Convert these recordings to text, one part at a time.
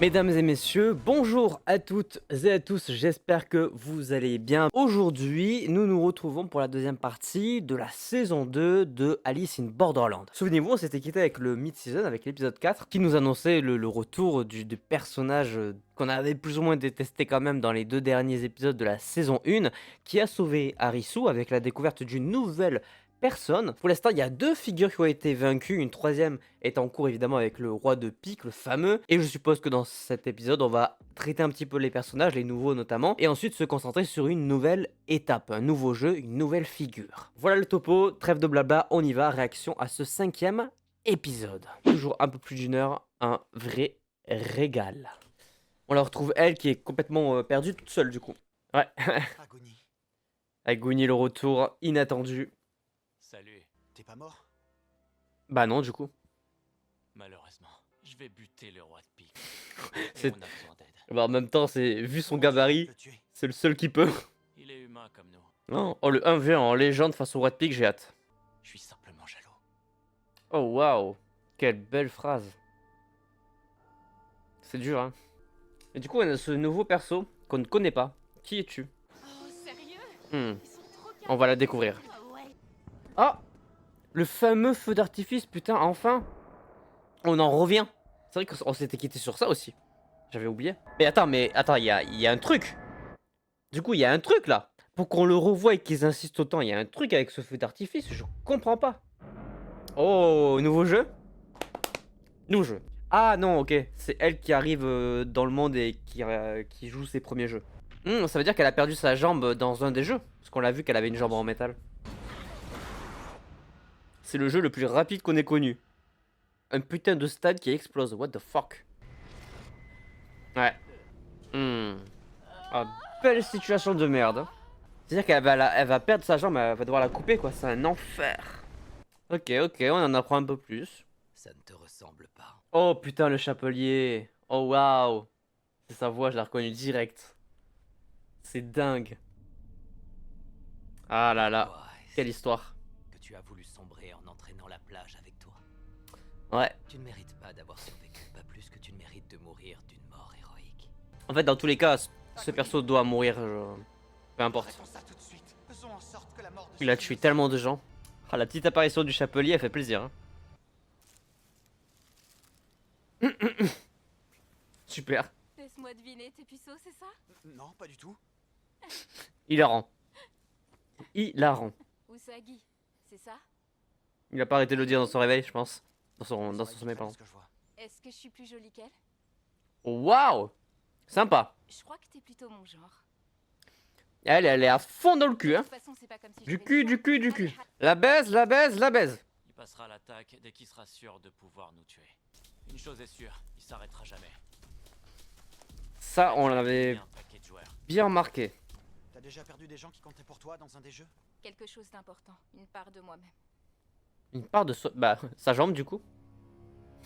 Mesdames et messieurs, bonjour à toutes et à tous, j'espère que vous allez bien. Aujourd'hui, nous nous retrouvons pour la deuxième partie de la saison 2 de Alice in Borderland. Souvenez-vous, on s'était quitté avec le mid-season, avec l'épisode 4, qui nous annonçait le retour du personnage qu'on avait plus ou moins détesté quand même dans les deux derniers épisodes de la saison 1, qui a sauvé Arisu avec la découverte d'une nouvelle personne. Pour l'instant, il y a deux figures qui ont été vaincues, une troisième est en cours évidemment avec le roi de pique, le fameux. Et je suppose que dans cet épisode, on va traiter un petit peu les personnages, les nouveaux notamment, et ensuite se concentrer sur une nouvelle étape, un nouveau jeu, une nouvelle figure. Voilà le topo, trêve de blabla, on y va, réaction à ce 5e épisode. Toujours un peu plus d'une heure, un vrai régal. On la retrouve elle qui est complètement perdue toute seule du coup. Ouais. Agonie, Agony le retour inattendu. Salut. t'es pas mort? Bah non du coup. Malheureusement, je vais buter le roi de pique. C'est- Et on a besoin d'aide. Bah, en même temps, c'est vu son Comment tu vas gabarit, le tuer? c'est le seul qui peut. Il est humain comme nous. Non. Oh, le 1v1 en légende face au roi de pique, j'ai hâte. Je suis simplement jaloux. Oh waouh, quelle belle phrase. C'est dur, hein. Et du coup, on a ce nouveau perso qu'on ne connaît pas. Qui es-tu? Oh, sérieux? Hmm, Ils sont trop On va la découvrir. Ah ouais. Ah, le fameux feu d'artifice, putain, enfin. On en revient. C'est vrai qu'on s'était quitté sur ça aussi. J'avais oublié. Mais attends, il y a un truc. Du coup, il y a un truc là. Pour qu'on le revoie et qu'ils insistent autant, il y a un truc avec ce feu d'artifice, je comprends pas. Oh, nouveau jeu? Nouveau jeu. Ah non, ok. C'est elle qui arrive dans le monde et qui joue ses premiers jeux. Ça veut dire qu'elle a perdu sa jambe dans un des jeux. Parce qu'on l'a vu qu'elle avait une jambe en métal. C'est le jeu le plus rapide qu'on ait connu. Un putain de stade qui explose. What the fuck? Ouais. Ah, belle situation de merde. C'est-à-dire elle va perdre sa jambe, elle va devoir la couper quoi. C'est un enfer. Ok, on en apprend un peu plus. Ça ne te ressemble pas. Oh putain, le chapelier. Oh waouh. C'est sa voix, je l'ai reconnue direct. C'est dingue. Ah là là, Toi, quelle histoire. que tu as voulu sombrer en entraînant la plage avec toi. Ouais. Tu ne mérites pas d'avoir survécu, pas plus que tu ne mérites de mourir d'une mort héroïque. En fait, dans tous les cas, ce perso doit mourir. Peu importe. Arrêtons ça tout de suite. Faisons en sorte que la mort de Il a celui-ci tué ne tellement de gens. Ah, la petite apparition du chapelier, elle fait plaisir. Hein. Super. Laisse-moi deviner, t'es puceau, c'est ça? Non, pas du tout. Hilarant. Hilarant. Usagi, c'est ça? Il a pas arrêté de le dire dans son réveil, je pense. Dans son C'est sommeil, différent pardon. de ce que je vois. Est-ce que je suis plus jolie qu'elle? Waouh. Sympa. Je crois que t'es plutôt mon genre. Elle est à fond dans le cul, De hein. toute façon, c'est pas comme si Du j'avais cul, le du choix. cul, du cul. Allez, La baise, la baise, la baise. Il passera à l'attaque dès qu'il sera sûr de pouvoir nous tuer. Une chose est sûre, il s'arrêtera jamais. Ça, on Il y a l'avait un paquet de joueurs. bien remarqué. T'as déjà perdu des gens qui comptaient pour toi dans un des jeux? quelque chose d'important, une part de moi-même. Une part de bah, sa jambe, du coup.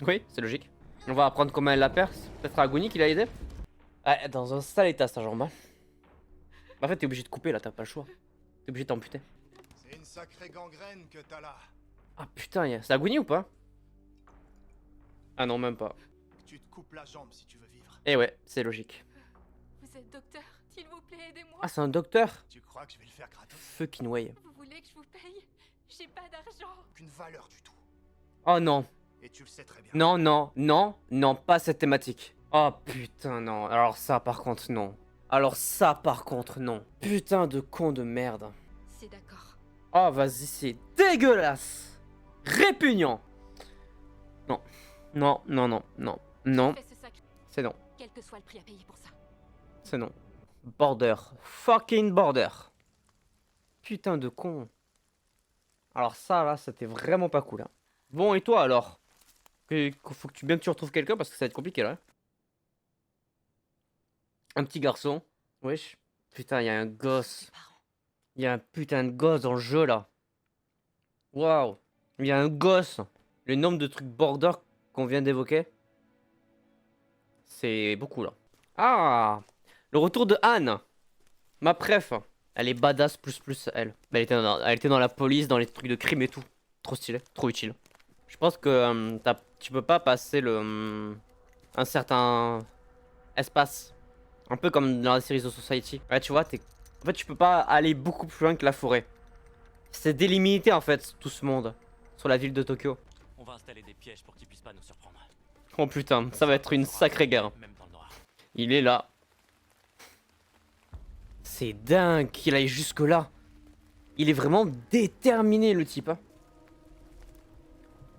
Oui, c'est logique. On va apprendre comment elle la perd. C'est peut-être Agony qui l'a aidé. Ah, dans un sale état, sa jambe. Hein. Bah, en fait, t'es obligé de couper là, t'as pas le choix. T'es obligé de t'amputer. C'est une sacrée gangrène que t'as là. Ah putain, c'est Agony ou pas? Ah non, même pas. Tu te coupes la jambe si tu veux vivre. Eh ouais, c'est logique. Vous êtes docteur, s'il vous plaît, aidez-moi. Ah, c'est un docteur? Tu crois que je vais le faire gratos? Fucking way. Vous voulez que je vous paye? J'ai pas d'argent. Aucune valeur du tout. Oh non. Et tu le sais très bien. Non, non, non, non, pas cette thématique. Oh putain, non. Alors ça, par contre, non. Alors ça, par contre, non. Putain de con de merde. C'est d'accord. Oh, vas-y, c'est dégueulasse. Répugnant. Non. Non, non, non, non. Non, Fais ce sacrifice, c'est non. quel que soit le prix à payer pour ça. C'est non. Border. Fucking border. Putain de con. Alors ça, là, c'était vraiment pas cool. Hein. Bon, et toi, alors? Faut que bien que tu retrouves quelqu'un parce que ça va être compliqué, là. Un petit garçon. Wesh. Putain, il y a un gosse. Mes parents. Il y a un putain de gosse dans le jeu, là. Waouh. Il y a un gosse. Le nombre de trucs border qu'on vient d'évoquer. C'est beaucoup, là. Ah. Le retour de Anne. Ma préf. Elle est badass plus elle. Elle était dans la police, dans les trucs de crime et tout. Trop stylé, trop utile. Je pense que tu peux pas passer un certain espace. Un peu comme dans la série The Society. Ouais, tu vois, en fait, tu peux pas aller beaucoup plus loin que la forêt. C'est délimité en fait, tout ce monde. Sur la ville de Tokyo. On va installer des pièges pour qu'ils puissent pas nous surprendre. Oh putain, ça va être une sacrée guerre. Même dans le noir. Il est là. C'est dingue qu'il aille jusque là. Il est vraiment déterminé le type. Hein.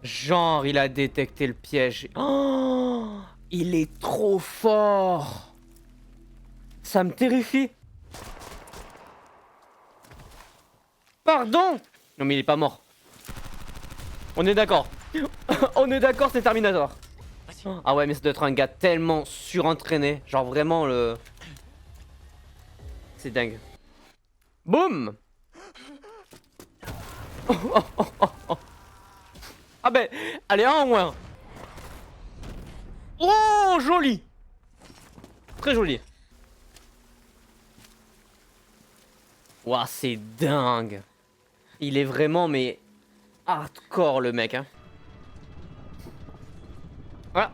Genre, il a détecté le piège. Oh, il est trop fort. Ça me terrifie. Pardon. Non mais il est pas mort. On est d'accord. On est d'accord, c'est Terminator. Ah ouais, mais ça doit être un gars tellement surentraîné. Genre vraiment le... C'est dingue. Boum. Ah ben, allez, un en moins. Oh, joli. Très joli. Ouah, c'est dingue. Il est vraiment, mais... hardcore, le mec, hein. Voilà.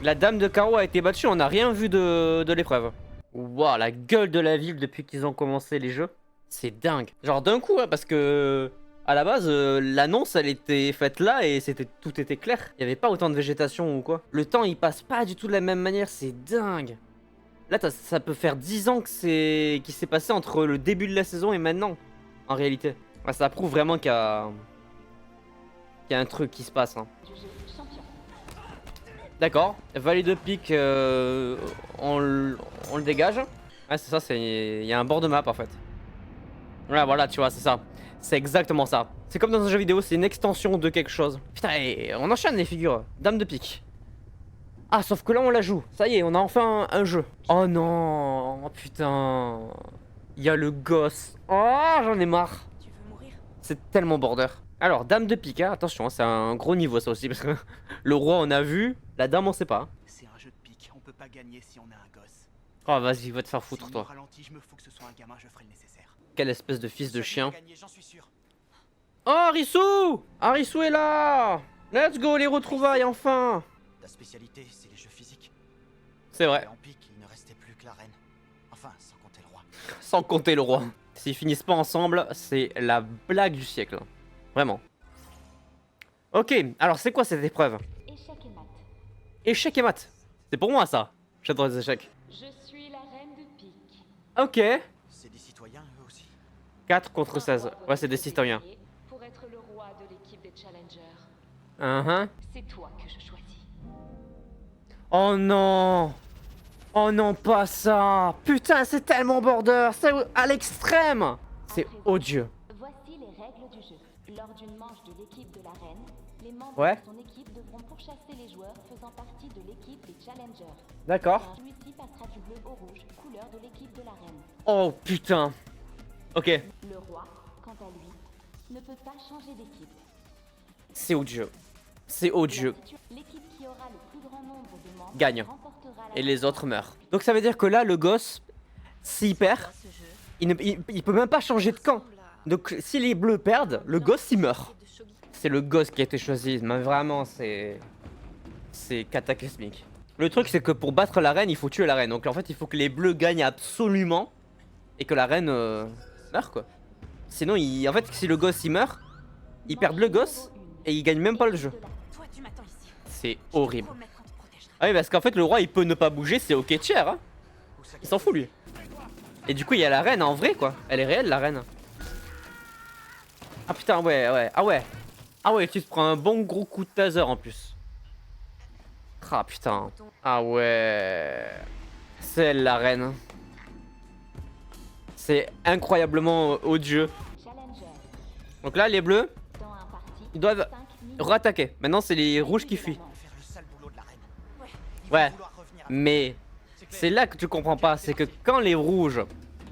La dame de carreau a été battue, on n'a rien vu de l'épreuve. Waouh, la gueule de la ville depuis qu'ils ont commencé les jeux. C'est dingue. Genre d'un coup, hein, parce que... à la base, l'annonce, elle était faite là et tout était clair. Il n'y avait pas autant de végétation ou quoi. Le temps, il passe pas du tout de la même manière, c'est dingue. Là, ça peut faire 10 ans que qui s'est passé entre le début de la saison et maintenant, en réalité. Ouais, ça prouve vraiment qu'il y a un truc qui se passe. Hein. D'accord, vallée de pique, on le dégage. Ouais, c'est ça, il y a un bord de map en fait. Ouais, voilà, tu vois, c'est ça. C'est exactement ça. C'est comme dans un jeu vidéo, c'est une extension de quelque chose. Putain, et on enchaîne les figures. Dame de pique. Ah, sauf que là, on la joue. Ça y est, on a enfin un jeu. Oh non, oh, putain. Il y a le gosse. Oh, j'en ai marre. Tu veux mourir? C'est tellement border. Alors, dame de pique, hein, attention, hein, c'est un gros niveau ça aussi, parce que le roi on a vu, la dame on sait pas. Hein. C'est un jeu de pique, on peut pas gagner si on a un gosse. Oh vas-y, va te faire foutre Si toi. ralenti, je me fous que ce soit un gamin, je ferai le nécessaire. Quelle espèce de fils de chien. Gagner, j'en suis sûr. Oh, Harissou! Harissou est là! Let's go, les retrouvailles, enfin! Ta spécialité, c'est les jeux physiques. C'est vrai, Et en pique, il ne restait plus que la reine. Enfin, sans compter le roi. sans compter le roi. S'ils finissent pas ensemble, c'est la blague du siècle. Vraiment. Ok, alors c'est quoi cette épreuve? Échec et mat. Échec et maths. C'est pour moi ça. J'adore les échecs. Je suis la reine de pique. Ok. C'est des citoyens, eux aussi. 4 contre 16. Ouais, c'est des citoyens. Pour être le roi de l'équipe des challengers. C'est toi que je choisis. Oh non! Oh non, pas ça! Putain, c'est tellement border! C'est à l'extrême! C'est odieux. Voici les règles du jeu. Lors d'une manche de l'équipe de la reine, les membres Ouais. de son équipe devront pourchasser les joueurs faisant partie de l'équipe des challengers. D'accord. Celui-ci passera du bleu au rouge, couleur de l'équipe de la reine. Oh putain! Ok, Le roi, quant à lui, ne peut pas changer d'équipe. c'est odieux. C'est odieux. L'équipe qui aura le plus grand nombre de membres Gagne. remportera la Et les victoire. autres meurent. Donc ça veut dire que là, le gosse, s'il perd, Ce jeu il peut même pas changer de camp. ressemble à- Donc si les bleus perdent, le gosse il meurt. de shogi. C'est le gosse qui a été choisi, mais vraiment c'est cataclysmique. Le truc c'est que pour battre la reine, il faut tuer la reine. Donc en fait, il faut que les bleus gagnent absolument et que la reine meure quoi. Sinon, en fait, si le gosse il meurt, ils perdent le gosse et ils gagnent même pas le jeu. Toi, tu m'attends ici. C'est Je te horrible. promets qu'on te protégera. Ah oui, parce qu'en fait, le roi il peut ne pas bouger, c'est ok cher. Hein. Où ça Il s'en fout lui. Et du coup, il y a la reine en vrai quoi. Elle est réelle la reine. Ah putain, ouais, ouais, ah ouais. Ah ouais, tu te prends un bon gros coup de taser en plus. Ah putain. Ah ouais. C'est elle la reine. C'est incroyablement odieux. Challenger. Donc là, les bleus, Dans un parti, ils doivent 5 minutes. rattaquer. Maintenant, c'est les rouges qui fuient. Faire le sale boulot de la reine. Ouais. Ils vont Ouais. vouloir revenir à- Mais c'est là que tu comprends pas. C'est que quand les rouges,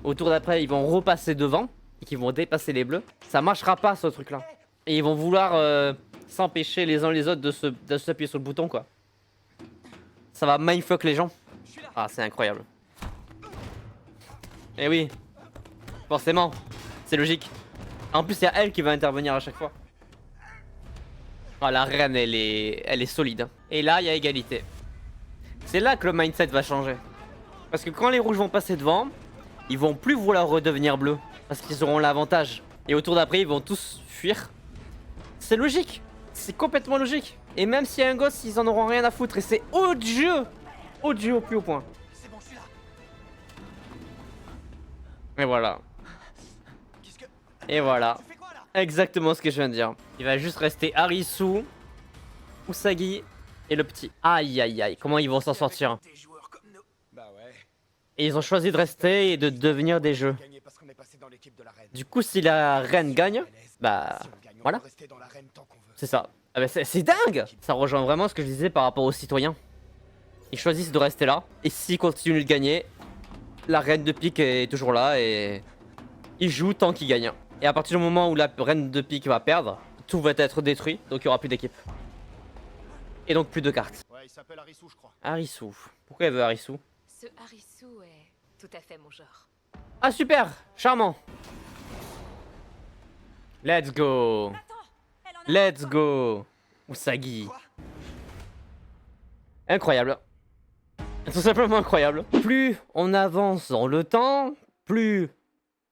au tour d'après, ils vont repasser devant et qu'ils vont dépasser les bleus, ça marchera pas ce truc là. Et ils vont vouloir s'empêcher les uns les autres de s'appuyer sur le bouton quoi. Ça va mindfuck les gens. Ah, c'est incroyable. Eh oui, forcément, c'est logique. En plus, c'est elle qui va intervenir à chaque fois. Ah, la reine, elle est solide. Et là, il y a égalité. C'est là que le mindset va changer. Parce que quand les rouges vont passer devant, ils vont plus vouloir redevenir bleus. Parce qu'ils auront l'avantage. Et au tour d'après, ils vont tous fuir. C'est logique. C'est complètement logique. Et même s'il y a un gosse, ils en auront rien à foutre. Et c'est odieux. Odieux au plus haut point. C'est bon, je suis là. Et voilà. Qu'est-ce que... Et voilà. Tu fais quoi là? Exactement ce que je viens de dire. Il va juste rester Harisu, Usagi et le petit. Aïe aïe aïe, comment ils vont s'en sortir? Des joueurs comme nous. Bah ouais. Et ils ont choisi de rester et de devenir des jeux. Gagner parce qu'on est passé dans l'équipe de la reine. Du coup, si la reine gagne, bah Si on gagne, on voilà. peut rester dans l'arène tant qu'on veut. C'est ça. Ah bah c'est dingue. Ça rejoint vraiment ce que je disais par rapport aux citoyens. Ils choisissent de rester là. Et s'ils continuent de gagner, la reine de pique est toujours là et ils jouent tant qu'ils gagnent. Et à partir du moment où la reine de pique va perdre, tout va être détruit, donc il n'y aura plus d'équipe. Et donc plus de cartes. Ouais, il s'appelle Harisu, je crois. Harisu. Pourquoi elle veut Harisu? Ce Harisu est tout à fait mon genre. Ah super, charmant. Let's go. Let's go. Usagi. Incroyable. Tout simplement incroyable. Plus on avance dans le temps, plus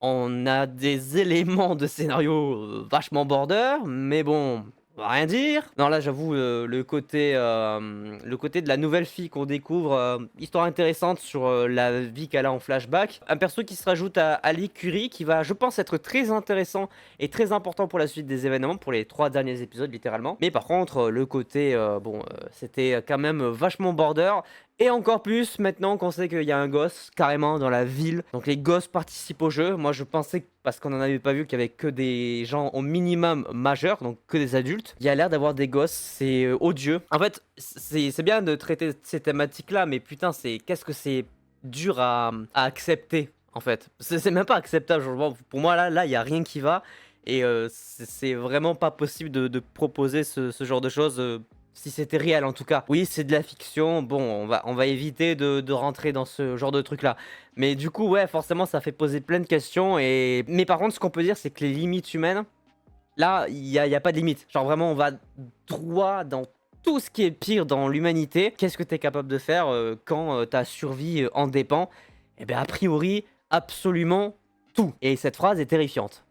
on a des éléments de scénario vachement border, mais bon, on va rien dire. Non là j'avoue le côté de la nouvelle fille qu'on découvre, histoire intéressante sur la vie qu'elle a en flashback. Un perso qui se rajoute à Ali Curie qui va je pense être très intéressant et très important pour la suite des événements, pour les 3 derniers épisodes littéralement. Mais par contre le côté, c'était quand même vachement border. Et encore plus maintenant qu'on sait qu'il y a un gosse carrément dans la ville. Donc les gosses participent au jeu. Moi je pensais, parce qu'on n'en avait pas vu, qu'il y avait que des gens au minimum majeurs, donc que des adultes. Il y a l'air d'avoir des gosses, c'est odieux. En fait, c'est bien de traiter ces thématiques-là, mais putain, qu'est-ce que c'est dur à accepter, en fait. C'est même pas acceptable. Pour moi, là, il n'y a rien qui va. Et c'est vraiment pas possible de proposer ce genre de choses. Si c'était réel en tout cas. Oui, c'est de la fiction. Bon, on va éviter de rentrer dans ce genre de truc là. Mais du coup, ouais, forcément, ça fait poser plein de questions. Mais par contre, ce qu'on peut dire, c'est que les limites humaines, là, il y a pas de limite. Genre vraiment, on va droit dans tout ce qui est pire dans l'humanité. Qu'est-ce que tu es capable de faire quand ta survie en dépend? Eh bien, a priori, absolument tout. Et cette phrase est terrifiante.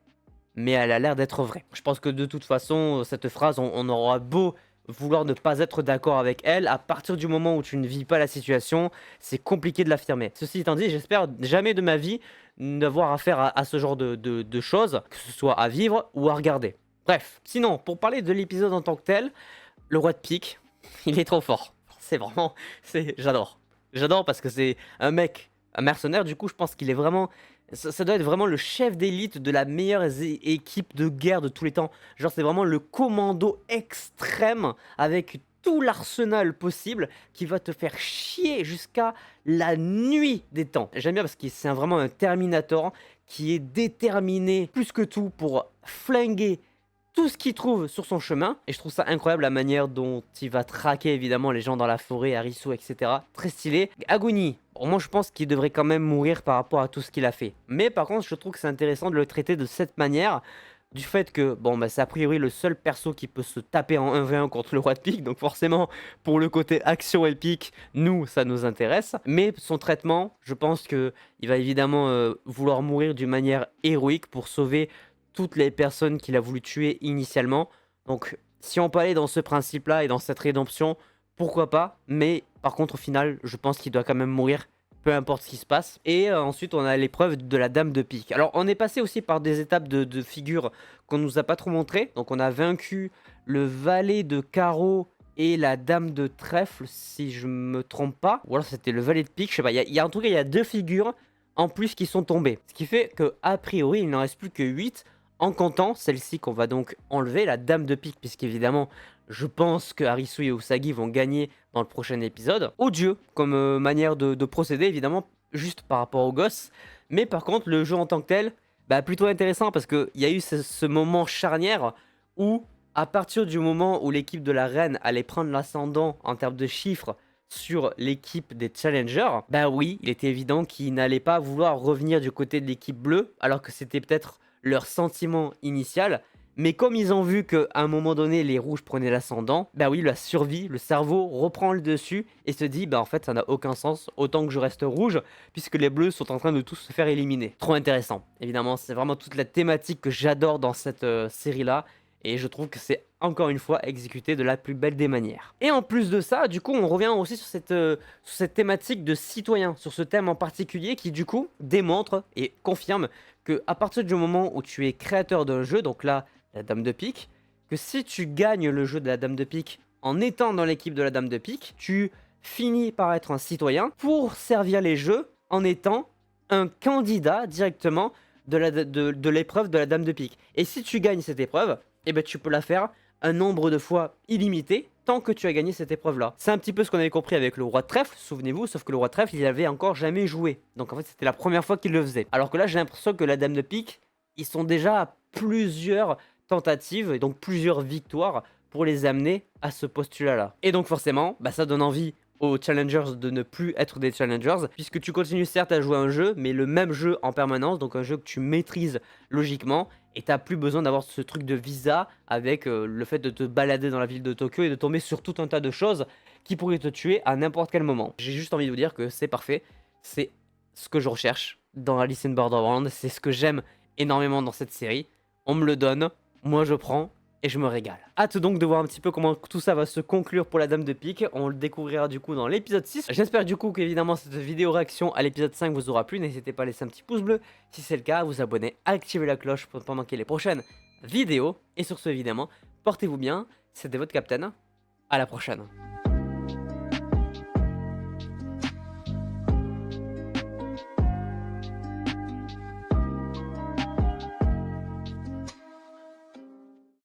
Mais elle a l'air d'être vraie. Je pense que de toute façon, cette phrase, on aura beau vouloir ne pas être d'accord avec elle, à partir du moment où tu ne vis pas la situation, c'est compliqué de l'affirmer. Ceci étant dit, j'espère jamais de ma vie n'avoir affaire à ce genre de choses, que ce soit à vivre ou à regarder. Bref, sinon, pour parler de l'épisode en tant que tel, le roi de pique, il est trop fort. C'est vraiment... J'adore. J'adore parce que c'est un mec, un mercenaire, du coup je pense qu'il est vraiment... Ça doit être vraiment le chef d'élite de la meilleure équipe de guerre de tous les temps. Genre c'est vraiment le commando extrême avec tout l'arsenal possible qui va te faire chier jusqu'à la nuit des temps. J'aime bien parce que c'est vraiment un Terminator qui est déterminé plus que tout pour flinguer tout ce qu'il trouve sur son chemin. Et je trouve ça incroyable la manière dont il va traquer évidemment les gens dans la forêt, Harisu, etc. Très stylé. Agony. Bon, moi je pense qu'il devrait quand même mourir par rapport à tout ce qu'il a fait. Mais par contre je trouve que c'est intéressant de le traiter de cette manière. Du fait que, bon bah c'est a priori le seul perso qui peut se taper en 1v1 contre le roi de pique. Donc forcément pour le côté action épique, nous ça nous intéresse. Mais son traitement, je pense que il va évidemment vouloir mourir d'une manière héroïque pour sauver toutes les personnes qu'il a voulu tuer initialement. Donc si on peut aller dans ce principe-là et dans cette rédemption, pourquoi pas. Mais par contre au final, je pense qu'il doit quand même mourir, peu importe ce qui se passe. Et ensuite on a l'épreuve de la dame de pique. Alors on est passé aussi par des étapes de figures qu'on nous a pas trop montré. Donc on a vaincu le valet de carreau et la dame de trèfle, si je me trompe pas. Ou alors c'était le valet de pique, je sais pas. En tout cas il y a 2 figures en plus qui sont tombées. Ce qui fait que a priori il n'en reste plus que 8. En comptant celle-ci qu'on va donc enlever, la dame de pique, puisqu'évidemment, je pense que Harisu et Usagi vont gagner dans le prochain épisode. Odieux comme manière de procéder, évidemment, juste par rapport aux gosses. Mais par contre, le jeu en tant que tel, bah, plutôt intéressant, parce qu'il y a eu ce moment charnière où, à partir du moment où l'équipe de la reine allait prendre l'ascendant en termes de chiffres sur l'équipe des challengers, bah oui, il était évident qu'ils n'allaient pas vouloir revenir du côté de l'équipe bleue, alors que c'était peut-être leur sentiment initial, Mais comme ils ont vu qu'à un moment donné, les rouges prenaient l'ascendant, bah oui, la survie, le cerveau reprend le dessus et se dit, bah en fait, ça n'a aucun sens, autant que je reste rouge, puisque les bleus sont en train de tous se faire éliminer. Trop intéressant. Évidemment, c'est vraiment toute la thématique que j'adore dans cette série-là, et je trouve que c'est encore une fois exécuté de la plus belle des manières. Et en plus de ça, du coup, on revient aussi sur cette thématique de citoyen, sur ce thème en particulier qui du coup démontre et confirme que à partir du moment où tu es créateur d'un jeu, donc là, la dame de pique, que si tu gagnes le jeu de la dame de pique en étant dans l'équipe de la dame de pique, tu finis par être un citoyen pour servir les jeux en étant un candidat directement de l'épreuve de la dame de pique. Et si tu gagnes cette épreuve, eh ben, tu peux la faire un nombre de fois illimité tant que tu as gagné cette épreuve-là. C'est un petit peu ce qu'on avait compris avec le roi de trèfle, souvenez-vous, sauf que le roi de trèfle, il avait encore jamais joué. Donc en fait, c'était la première fois qu'il le faisait. Alors que là, j'ai l'impression que la dame de pique, ils sont déjà à plusieurs tentatives et donc plusieurs victoires pour les amener à ce postulat-là. Et donc forcément, bah, ça donne envie aux challengers de ne plus être des challengers, puisque tu continues certes à jouer à un jeu, mais le même jeu en permanence, donc un jeu que tu maîtrises logiquement, et t'as plus besoin d'avoir ce truc de visa avec le fait de te balader dans la ville de Tokyo et de tomber sur tout un tas de choses qui pourraient te tuer à n'importe quel moment. J'ai juste envie de vous dire que c'est parfait, c'est ce que je recherche dans Alice in Borderland, c'est ce que j'aime énormément dans cette série, on me le donne, moi je prends, et je me régale. Hâte donc de voir un petit peu comment tout ça va se conclure pour la dame de pique. On le découvrira du coup dans l'épisode 6. J'espère du coup qu'évidemment cette vidéo réaction à l'épisode 5 vous aura plu. N'hésitez pas à laisser un petit pouce bleu si c'est le cas, à vous abonner, à activer la cloche pour ne pas manquer les prochaines vidéos. Et sur ce évidemment, portez-vous bien, c'était votre Captain. À la prochaine.